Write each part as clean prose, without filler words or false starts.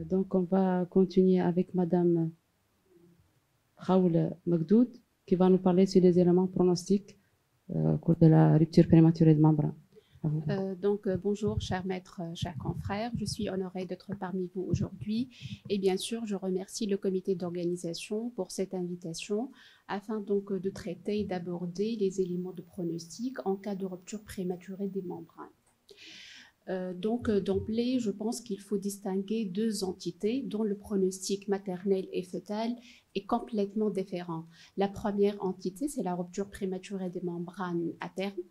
Donc, on va continuer avec Madame Raoul Magdoud, qui va nous parler sur les éléments pronostiques au cours de la rupture prématurée de membrane. Bonjour, chers maîtres, chers confrères. Je suis honorée d'être parmi vous aujourd'hui. Et bien sûr, je remercie le comité d'organisation pour cette invitation afin donc de traiter et d'aborder les éléments de pronostic en cas de rupture prématurée des membranes. D'emblée, je pense qu'il faut distinguer deux entités dont le pronostic maternel et fœtal est complètement différent. La première entité, c'est la rupture prématurée des membranes à terme.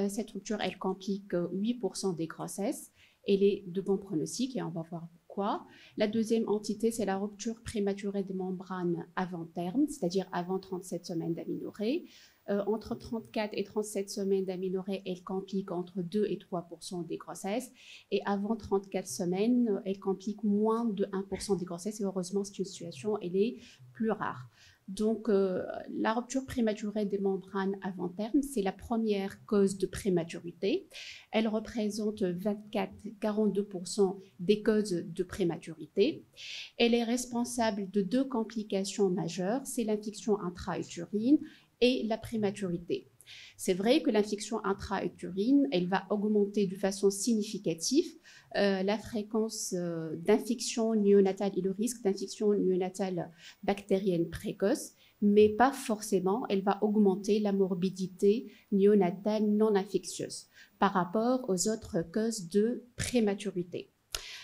Cette rupture, elle complique 8% des grossesses. Elle est de bon pronostic et on va voir pourquoi. La deuxième entité, c'est la rupture prématurée des membranes avant terme, c'est-à-dire avant 37 semaines d'aménorrhée. Entre 34 et 37 semaines d'aménorrhée, elle complique entre 2 et 3% des grossesses. Et avant 34 semaines, elle complique moins de 1% des grossesses. Et heureusement, c'est une situation, elle est plus rare. Donc, la rupture prématurée des membranes avant terme, c'est la première cause de prématurité. Elle représente 24-42% des causes de prématurité. Elle est responsable de deux complications majeures, c'est l'infection intra-utérine et la prématurité. C'est vrai que l'infection intra-utérine, elle va augmenter de façon significative la fréquence d'infection néonatale et le risque d'infection néonatale bactérienne précoce, mais pas forcément, elle va augmenter la morbidité néonatale non infectieuse par rapport aux autres causes de prématurité.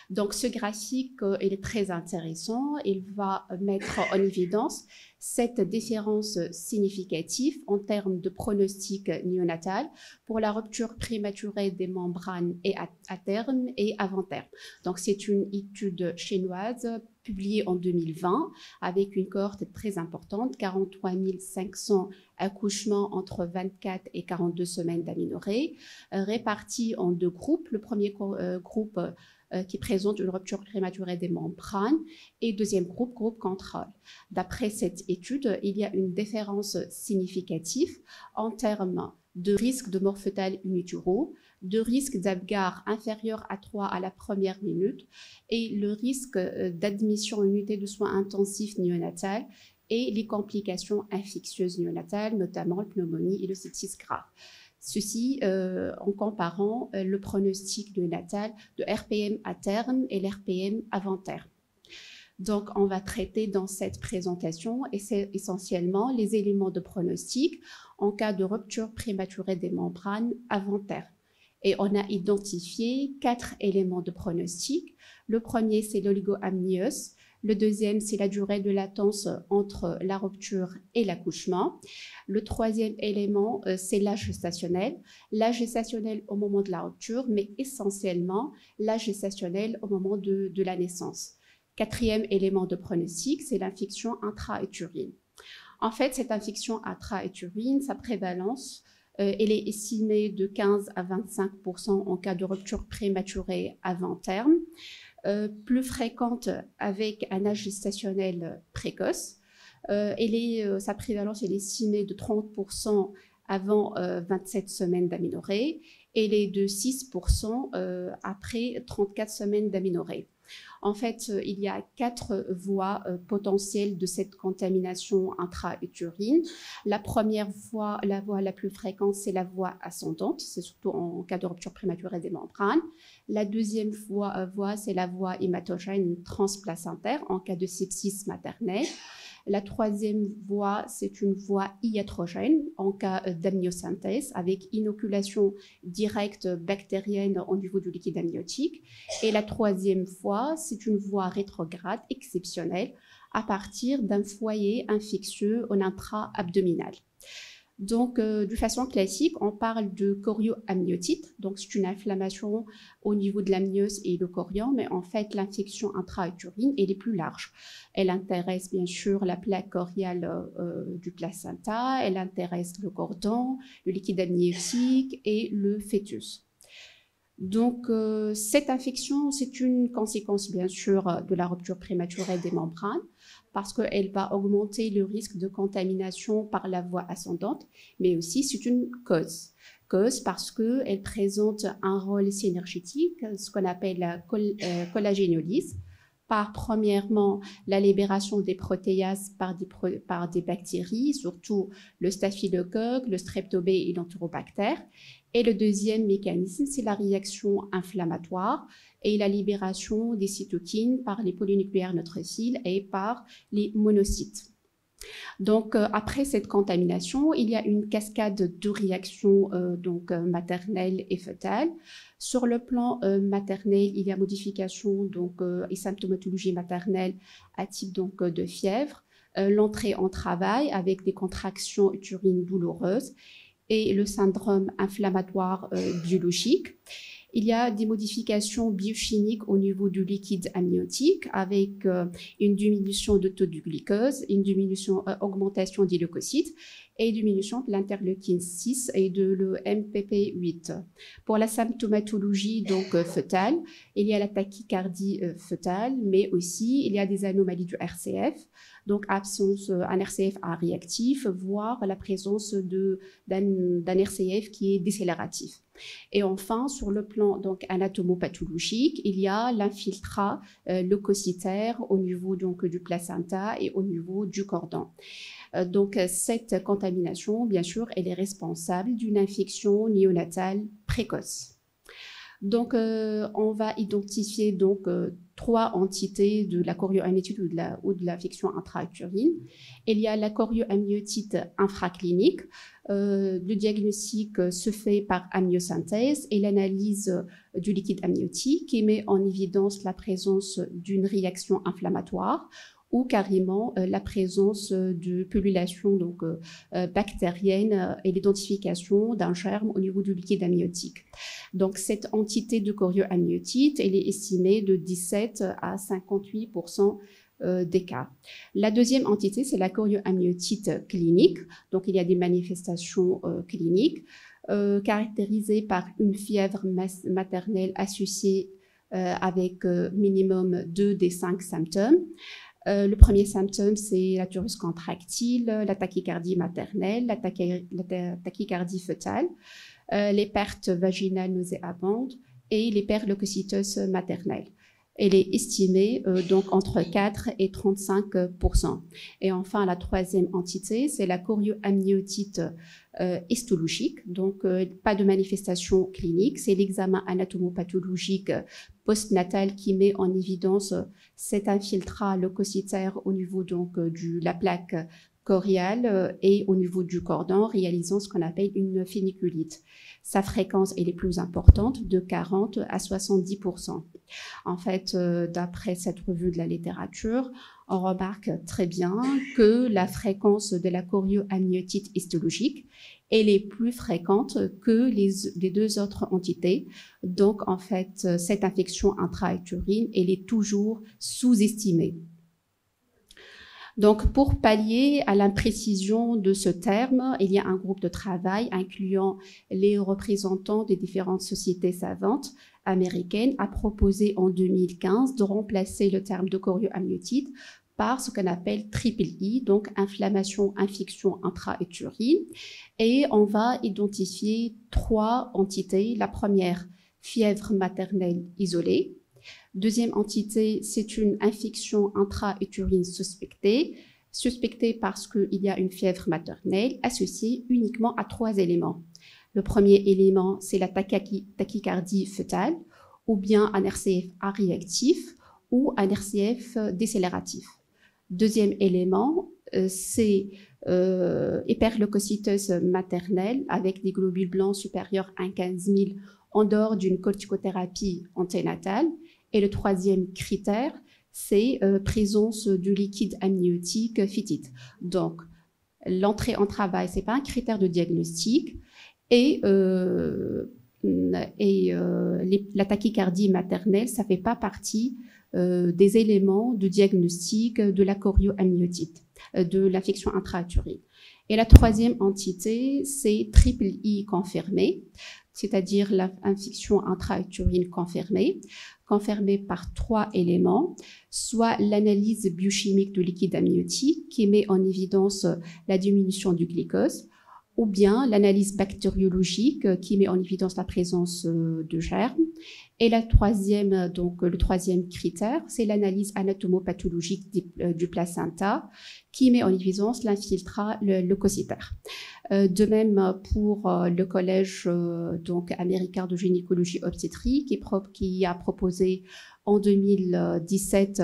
Donc, ce graphique, il est très intéressant. Il va mettre en évidence cette différence significative en termes de pronostic néonatal pour la rupture prématurée des membranes et à terme et avant terme. Donc, c'est une étude chinoise publiée en 2020 avec une cohorte très importante, 43 500 accouchements entre 24 et 42 semaines d'aménorrhée, répartis en deux groupes. Le premier groupe qui présente une rupture prématurée des membranes, et deuxième groupe contrôle. D'après cette étude, il y a une différence significative en termes de risque de mort fœtale in utero, de risque d'Apgar inférieur à 3 à la première minute, et le risque d'admission en unité de soins intensifs néonatales et les complications infectieuses néonatales, notamment la pneumonie et le sepsis grave. Ceci en comparant le pronostic néonatal de RPM à terme et l'RPM avant terme. Donc, on va traiter dans cette présentation et c'est essentiellement les éléments de pronostic en cas de rupture prématurée des membranes avant terme. Et on a identifié 4 éléments de pronostic. Le premier, c'est l'oligoamniose. Le deuxième, c'est la durée de latence entre la rupture et l'accouchement. Le troisième élément, c'est l'âge gestationnel. L'âge gestationnel au moment de la rupture, mais essentiellement l'âge gestationnel au moment de la naissance. Quatrième élément de pronostic, c'est l'infection intra-utérine. En fait, cette infection intra-utérine, sa prévalence, elle est estimée de 15 à 25% en cas de rupture prématurée avant terme. Plus fréquente avec un âge gestationnel précoce. Sa prévalence est estimée de 30% avant 27 semaines d'aménorrhée et elle est de 6% après 34 semaines d'aménorrhée. En fait, il y a 4 voies potentielles de cette contamination intra-utérine. La première voie, la voie la plus fréquente, c'est la voie ascendante, c'est surtout en cas de rupture prématurée des membranes. La deuxième voie, c'est la voie hématogène transplacentaire en cas de sepsis maternelle. La troisième voie, c'est une voie iatrogène en cas d'amniosynthèse avec inoculation directe bactérienne au niveau du liquide amniotique. Et la troisième voie, c'est une voie rétrograde exceptionnelle à partir d'un foyer infectieux en intra-abdominal. Donc, de façon classique, on parle de chorioamniotite. Donc, c'est une inflammation au niveau de l'amnios et le chorion, mais en fait, l'infection intra-utérine, elle est plus large. Elle intéresse bien sûr la plaque choriale du placenta, elle intéresse le cordon, le liquide amniotique et le fœtus. Donc, cette infection, c'est une conséquence bien sûr de la rupture prématurée des membranes parce qu'elle va augmenter le risque de contamination par la voie ascendante, mais aussi c'est une cause. Cause parce qu'elle présente un rôle synergétique, ce qu'on appelle la collagénolyse, par, premièrement, la libération des protéases par des bactéries, surtout le staphylocoque, le streptobé et l'enterobactère. Et le deuxième mécanisme, c'est la réaction inflammatoire et la libération des cytokines par les polynucléaires neutrophiles et par les monocytes. Donc, après cette contamination, il y a une cascade de réactions maternelles et fœtales. Sur le plan maternel, il y a modification et symptomatologie maternelle à type de fièvre, l'entrée en travail avec des contractions utérines douloureuses et le syndrome inflammatoire biologique. Il y a des modifications biochimiques au niveau du liquide amniotique avec une diminution de taux de glucose, une augmentation des leucocytes et diminution de l'interleukine 6 et de le MPP8. Pour la symptomatologie fœtale, il y a la tachycardie fœtale, mais aussi il y a des anomalies du RCF, donc absence d'un RCF A réactif, voire la présence d'un RCF qui est décélératif. Et enfin, sur le plan anatomopathologique, il y a l'infiltrat leucocytaire au niveau du placenta et au niveau du cordon. Donc, cette contamination, bien sûr, elle est responsable d'une infection néonatale précoce. Donc, on va identifier trois entités de la chorioamniotite ou de l'infection intra-utérine. Il y a la chorioamniotite infraclinique. Le diagnostic se fait par amniosynthèse et l'analyse du liquide amniotique qui met en évidence la présence d'une réaction inflammatoire ou carrément la présence de pullulation bactérienne et l'identification d'un germe au niveau du liquide amniotique. Donc, cette entité de chorioamniotite, elle est estimée de 17 à 58% des cas. La deuxième entité, c'est la chorioamniotite clinique. Donc, il y a des manifestations cliniques caractérisées par une fièvre maternelle associée avec minimum 2 des 5 symptômes. Le premier symptôme, c'est la l'utérus contractile, la tachycardie maternelle, la tachycardie fœtale, les pertes vaginales nauséabondes et l'hyperleucocytose maternelle. Elle est estimée entre 4 et 35%. Et enfin, la troisième entité, c'est la chorioamniotite histologique. Donc, pas de manifestation clinique. C'est l'examen anatomopathologique postnatal qui met en évidence cet infiltrat leucocytaire au niveau de la plaque choriale et au niveau du cordon, réalisant ce qu'on appelle une féniculite. Sa fréquence est la plus importante, de 40 à 70%. En fait, d'après cette revue de la littérature, on remarque très bien que la fréquence de la chorioamniotite histologique est plus fréquente que les deux autres entités. Donc, en fait, cette infection intra-utérine, elle est toujours sous-estimée. Donc, pour pallier à l'imprécision de ce terme, il y a un groupe de travail incluant les représentants des différentes sociétés savantes américaines a proposé en 2015 de remplacer le terme de chorioamniotite par ce qu'on appelle triple I, donc inflammation, infection intra-utérine. Et on va identifier 3 entités. La première, fièvre maternelle isolée. Deuxième entité, c'est une infection intra-utérine suspectée parce qu'il y a une fièvre maternelle associée uniquement à 3 éléments. Le premier élément, c'est la tachycardie fœtale, ou bien un RCF A réactif, ou un RCF décélératif. Deuxième élément, c'est hyperleucocytose maternelle avec des globules blancs supérieurs à 15 000 en dehors d'une corticothérapie anténatale. Et le troisième critère, c'est présence du liquide amniotique phytide. Donc, l'entrée en travail, ce n'est pas un critère de diagnostic. Et la tachycardie maternelle, ça ne fait pas partie des éléments de diagnostic de la chorioamniotite, de l'infection intra-utérine. Et la troisième entité, c'est triple I confirmée, c'est-à-dire l'infection intra-utérine confirmée par 3 éléments, soit l'analyse biochimique du liquide amniotique qui met en évidence la diminution du glucose, ou bien l'analyse bactériologique qui met en évidence la présence de germes. Et le troisième critère, c'est l'analyse anatomopathologique du placenta qui met en évidence l'infiltrat leucocytaire. De même pour le collège américain de gynécologie obstétrique qui a proposé en 2017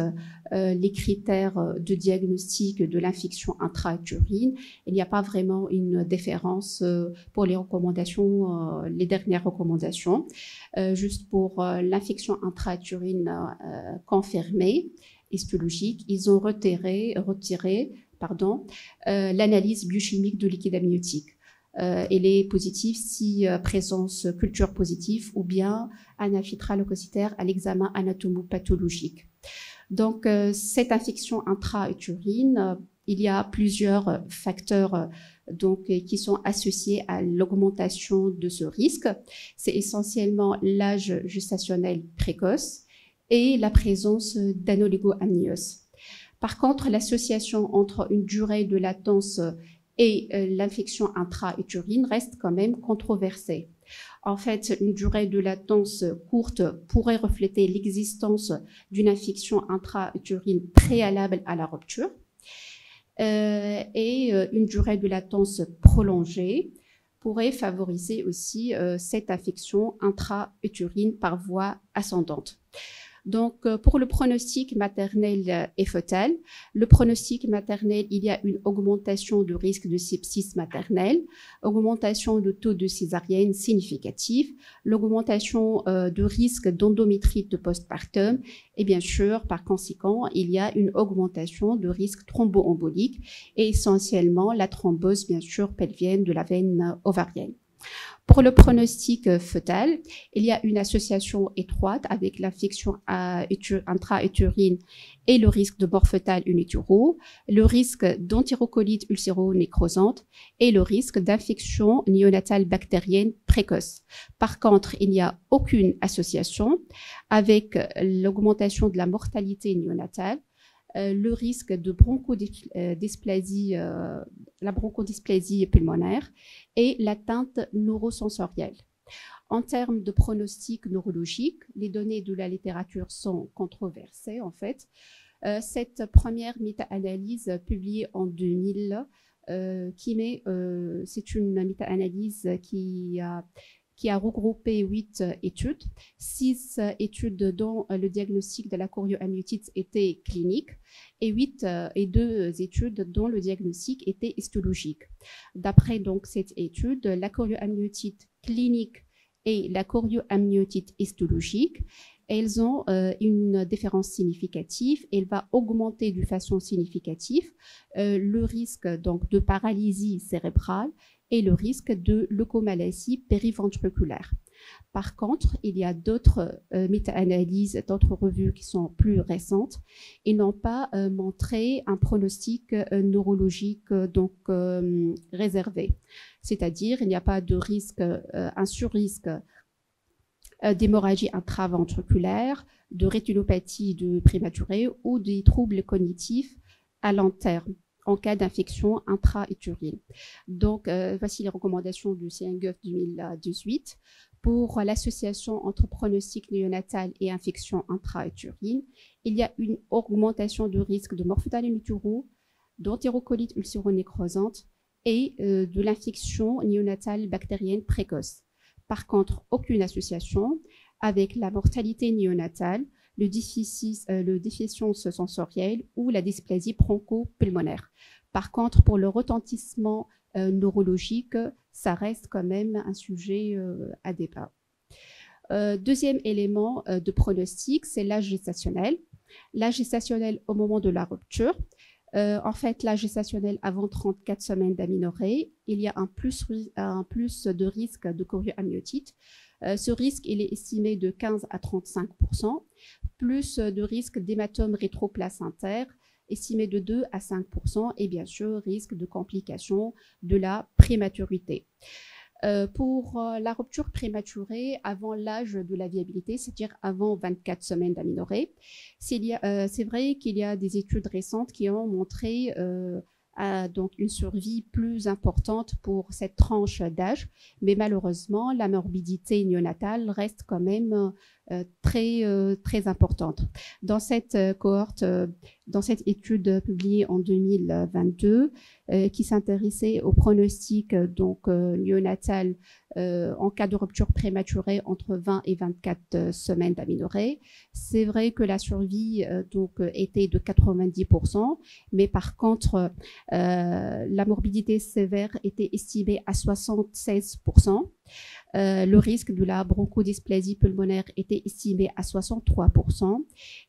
les critères de diagnostic de l'infection intra-utérine. Il n'y a pas vraiment une différence pour les recommandations, les dernières recommandations. Juste pour l'infection intra-utérine confirmée, histologique, ils ont retiré l'analyse biochimique de liquide amniotique. Elle est positive si présence culture positive ou bien un infiltrat leucocytaire à l'examen anatomopathologique. Donc, cette infection intra-utérine, il y a plusieurs facteurs qui sont associés à l'augmentation de ce risque. C'est essentiellement l'âge gestationnel précoce et la présence d'anolégo-amniose. Par contre, l'association entre une durée de latence et l'infection intra-utérine reste quand même controversée. En fait, une durée de latence courte pourrait refléter l'existence d'une infection intra-utérine préalable à la rupture et une durée de latence prolongée pourrait favoriser aussi cette infection intra-utérine par voie ascendante. Donc, pour le pronostic maternel et fœtal, le pronostic maternel, il y a une augmentation de risque de sepsis maternelle, augmentation de taux de césarienne significatif, l'augmentation de risque d'endométrite de postpartum et bien sûr, par conséquent, il y a une augmentation de risque thromboembolique et essentiellement la thrombose, bien sûr, pelvienne de la veine ovarienne. Pour le pronostic fœtal, il y a une association étroite avec l'infection intra-utérine et le risque de mort fœtale in utero, le risque d'entérocolite ulcéro-nécrosante et le risque d'infection néonatale bactérienne précoce. Par contre, il n'y a aucune association avec l'augmentation de la mortalité néonatale, le risque de bronchodysplasie, la bronchodysplasie pulmonaire et l'atteinte neurosensorielle. En termes de pronostic neurologique, les données de la littérature sont controversées en fait. Cette première méta-analyse publiée en 2000, c'est une méta-analyse qui a regroupé 8 études, 6 études dont le diagnostic de la chorioamniotite était clinique et 2 études dont le diagnostic était histologique. D'après donc cette étude, la chorioamniotite clinique et la chorioamniotite histologique, elles ont une différence significative. Elle va augmenter de façon significative le risque donc de paralysie cérébrale et le risque de leucomalacie périventriculaire. Par contre, il y a d'autres méta-analyses, d'autres revues qui sont plus récentes et n'ont pas montré un pronostic neurologique réservé. C'est-à-dire, il n'y a pas de risque, un surrisque d'hémorragie intraventriculaire, de rétinopathie de prématurée ou des troubles cognitifs à long terme en cas d'infection intra-utérine. Donc, voici les recommandations du CNGUF 2018 pour l'association entre pronostic néonatal et infection intra-utérine. Il y a une augmentation de risque de mort fœtale in utero, d'entérocolite ulcéro-nécrosante et de l'infection néonatale bactérienne précoce. Par contre, aucune association avec la mortalité néonatale, le déficience sensorielle ou la dysplasie bronchopulmonaire. Par contre, pour le retentissement neurologique, ça reste quand même un sujet à débat. Deuxième élément de pronostic, c'est l'âge gestationnel. L'âge gestationnel au moment de la rupture. En fait, l'âge gestationnel avant 34 semaines d'aménorrhée, il y a un plus de risque de chorioamniotite. Ce risque, il est estimé de 15 à 35%, plus de risque d'hématome rétroplacentaire, estimé de 2 à 5%, et bien sûr, risque de complications de la prématurité. Pour la rupture prématurée avant l'âge de la viabilité, c'est-à-dire avant 24 semaines d'aménorrhée, c'est vrai qu'il y a des études récentes qui ont montré donc une survie plus importante pour cette tranche d'âge, mais malheureusement, la morbidité néonatale reste quand même très importante. Dans cette cohorte, dans cette étude publiée en 2022, qui s'intéressait au pronostic néonatal en cas de rupture prématurée entre 20 et 24 semaines d'aménorrhée, c'est vrai que la survie était de 90%, mais par contre, la morbidité sévère était estimée à 76%. Le risque de la bronchodysplasie pulmonaire était estimé à 63%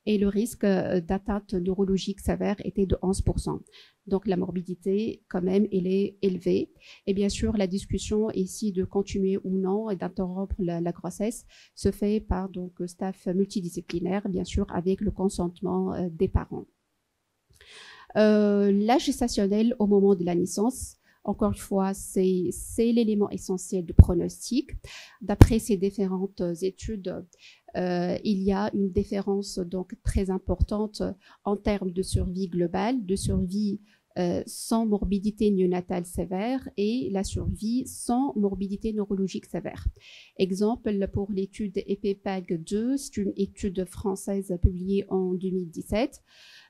et le risque d'atteinte neurologique sévère était de 11%. Donc la morbidité, quand même, elle est élevée. Et bien sûr, la discussion ici de continuer ou non et d'interrompre la grossesse se fait par staff multidisciplinaire, bien sûr, avec le consentement des parents. L'âge gestationnel au moment de la naissance, encore une fois, c'est l'élément essentiel du pronostic. D'après ces différentes études, il y a une différence donc très importante en termes de survie globale, de survie sans morbidité néonatale sévère et la survie sans morbidité neurologique sévère. Exemple pour l'étude EPPAG2, c'est une étude française publiée en 2017.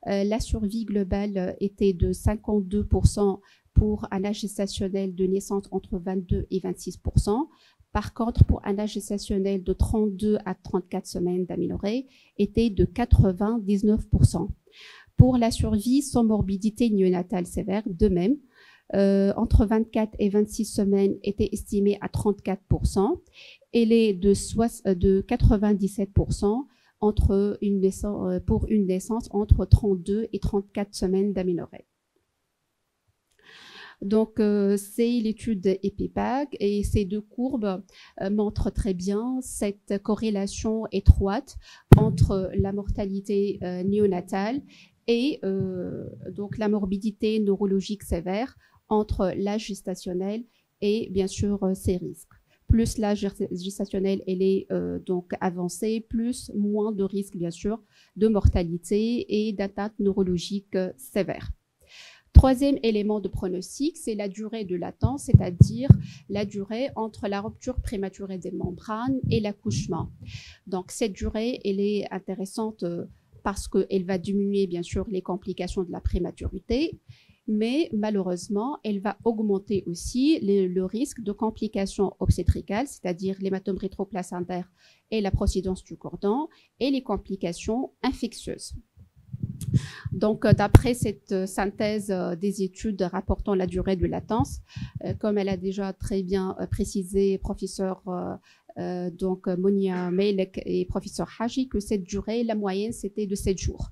La survie globale était de 52% pour un âge gestationnel de naissance entre 22 et 26%. Par contre, pour un âge gestationnel de 32 à 34 semaines d'aménorrhée, était de 99%. Pour la survie sans morbidité néonatale sévère, de même, entre 24 et 26 semaines était estimée à 34%. Elle est de 97% pour une naissance entre 32 et 34 semaines d'aménorrhée. Donc, c'est l'étude EPPAG et ces deux courbes montrent très bien cette corrélation étroite entre la mortalité néonatale et donc la morbidité neurologique sévère entre l'âge gestationnel et bien sûr ces risques. Plus l'âge gestationnel est donc avancé, moins de risques bien sûr de mortalité et d'atteinte neurologique sévère. Troisième élément de pronostic, c'est la durée de latence, c'est-à-dire la durée entre la rupture prématurée des membranes et l'accouchement. Donc, cette durée, elle est intéressante parce qu'elle va diminuer, bien sûr, les complications de la prématurité, mais malheureusement, elle va augmenter aussi le risque de complications obstétricales, c'est-à-dire l'hématome rétroplacentaire et la procidence du cordon, et les complications infectieuses. Donc, d'après cette synthèse des études rapportant la durée de latence, comme elle a déjà très bien précisé professeur Monia Meilek et professeur Haji, que cette durée, la moyenne, c'était de 7 jours.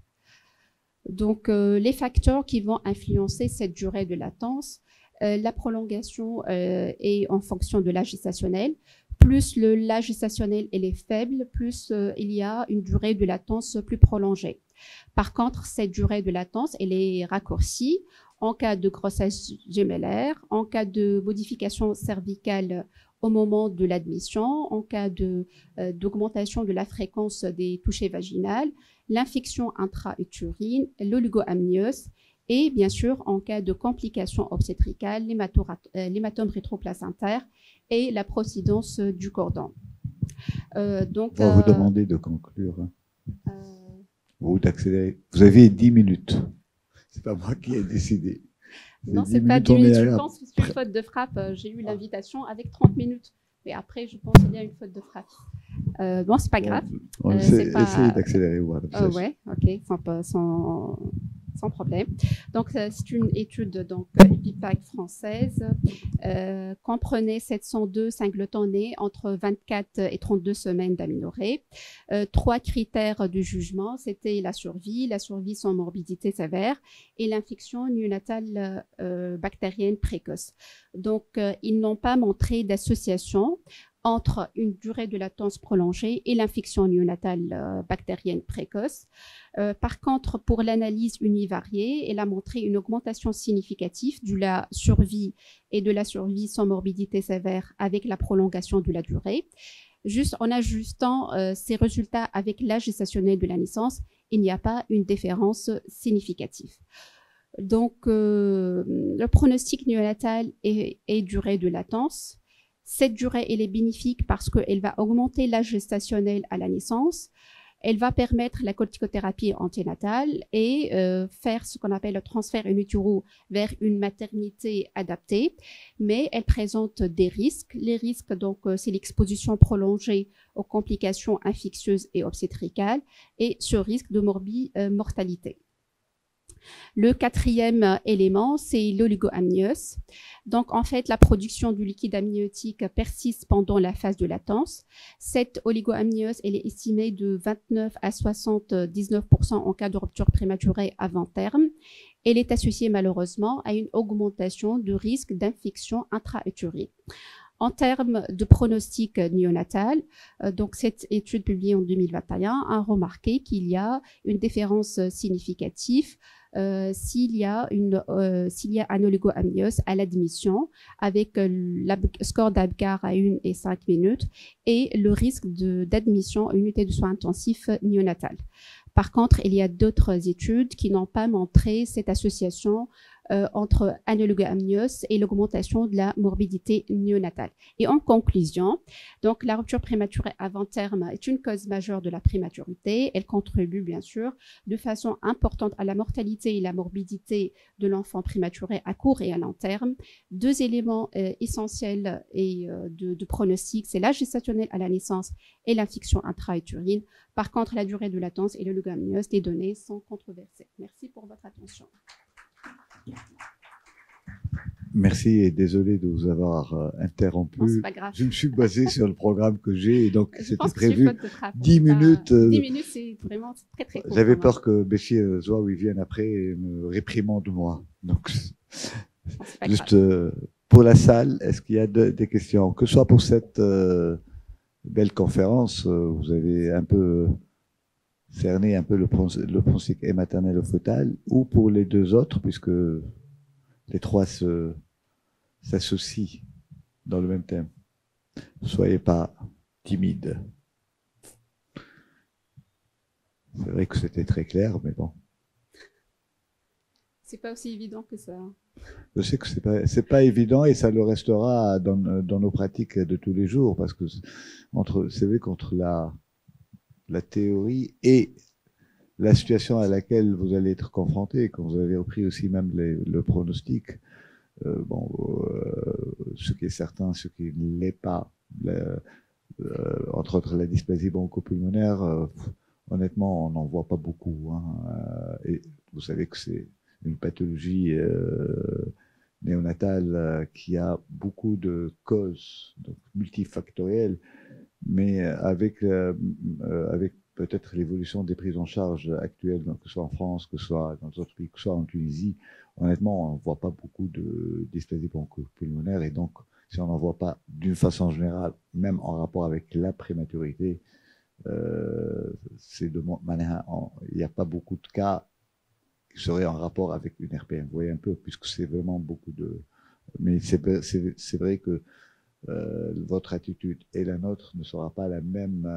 Donc, les facteurs qui vont influencer cette durée de latence, la prolongation est en fonction de l'âge gestationnel. Plus l'âge gestationnel est faible, plus il y a une durée de latence plus prolongée. Par contre, cette durée de latence, elle est raccourcie en cas de grossesse gémellaire, en cas de modification cervicale au moment de l'admission, en cas d'augmentation de la fréquence des touchées vaginales, l'infection intra-utérine, l'oligoamniose et bien sûr en cas de complications obstétricales, l'hématome rétroplacentaire et la procidence du cordon. Donc, on va vous demander de conclure. Ou d'accélérer. Vous avez 10 minutes. C'est pas moi qui ai décidé. Non, c'est pas 10 minutes. Je pense que c'est une faute de frappe. J'ai eu l'invitation avec 30 minutes. Mais après, je pense qu'il y a une faute de frappe. Bon, c'est pas grave. On essaie d'accélérer. Ouais, ok, sans problème. Donc, c'est une étude EPPAG française. Comprenait 702 singletons nés entre 24 et 32 semaines d'aménorrhée. 3 critères de jugement, c'était la survie sans morbidité sévère et l'infection néonatale bactérienne précoce. Donc, ils n'ont pas montré d'association entre une durée de latence prolongée et l'infection néonatale bactérienne précoce. Par contre, pour l'analyse univariée, elle a montré une augmentation significative de la survie et de la survie sans morbidité sévère avec la prolongation de la durée. Juste en ajustant ces résultats avec l'âge gestationnel de la naissance, il n'y a pas une différence significative. Donc, le pronostic néonatal est durée de latence. Cette durée, elle est bénéfique parce qu'elle va augmenter l'âge gestationnel à la naissance. Elle va permettre la corticothérapie anténatale et faire ce qu'on appelle le transfert in utero vers une maternité adaptée. Mais elle présente des risques. Les risques, donc, c'est l'exposition prolongée aux complications infectieuses et obstétricales et ce risque de mortalité. Le quatrième élément, c'est l'oligoamniose. Donc, en fait, la production du liquide amniotique persiste pendant la phase de latence. Cette oligoamniose, elle est estimée de 29 à 79% en cas de rupture prématurée avant terme. Elle est associée malheureusement à une augmentation du risque d'infection intra-utérine. En termes de pronostic néonatal, donc cette étude publiée en 2021 a remarqué qu'il y a une différence significative s'il y a un oligoamniose à l'admission avec le score d'Apgar à 1 et 5 minutes et le risque d'admission à une unité de soins intensifs néonatal. Par contre, il y a d'autres études qui n'ont pas montré cette association entre un oligoamniose et l'augmentation de la morbidité néonatale. Et en conclusion, donc la rupture prématurée avant terme est une cause majeure de la prématurité. Elle contribue bien sûr de façon importante à la mortalité et la morbidité de l'enfant prématuré à court et à long terme. Deux éléments essentiels de pronostic, c'est l'âge gestationnel à la naissance et l'infection intra-utérine. Par contre, la durée de latence et l'oligoamniose, les données sont controversées. Merci pour votre attention. Merci et désolé de vous avoir interrompu. Non, c'est pas grave. Je me suis basé sur le programme que j'ai et donc c'était prévu 10 minutes. 10 minutes, c'est vraiment très très court. J'avais peur que Béchir Zouaoui vienne après et me réprimande moi. Donc, juste pour la salle, est-ce qu'il y a des questions? Que ce soit pour cette belle conférence, vous avez un peu cerné un peu le pronostic et maternel ou fœtal, ou pour les deux autres, puisque les trois s'associent dans le même thème. Soyez pas timide. C'est vrai que c'était très clair, mais bon. C'est pas aussi évident que ça. Je sais que c'est pas évident et ça le restera dans nos pratiques de tous les jours, parce que c'est vrai qu'entre la théorie et la situation à laquelle vous allez être confronté, quand vous avez repris aussi même le pronostic, ce qui est certain, ce qui ne l'est pas, entre autres la dysplasie bronchopulmonaire, honnêtement, on n'en voit pas beaucoup. Et vous savez que c'est une pathologie néonatale qui a beaucoup de causes, donc multifactorielles, mais avec peut-être l'évolution des prises en charge actuelles, donc que ce soit en France, que ce soit dans d'autres pays, que ce soit en Tunisie, honnêtement, on ne voit pas beaucoup de dysplasie bronchopulmonaire, et donc si on n'en voit pas d'une façon générale, même en rapport avec la prématurité, il n'y a pas beaucoup de cas qui seraient en rapport avec une RPM. Vous voyez un peu, puisque c'est vraiment beaucoup de... Mais c'est vrai que votre attitude et la nôtre ne sera pas la même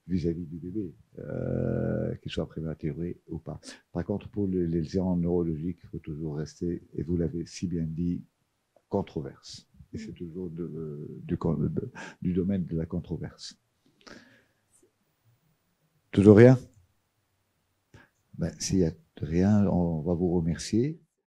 vis-à-vis du bébé, qu'il soit prématuré ou pas. Par contre, pour les lésions neurologiques, il faut toujours rester, et vous l'avez si bien dit, controverse. Et c'est toujours du domaine de la controverse. Toujours rien? S'il n'y a rien, on va vous remercier.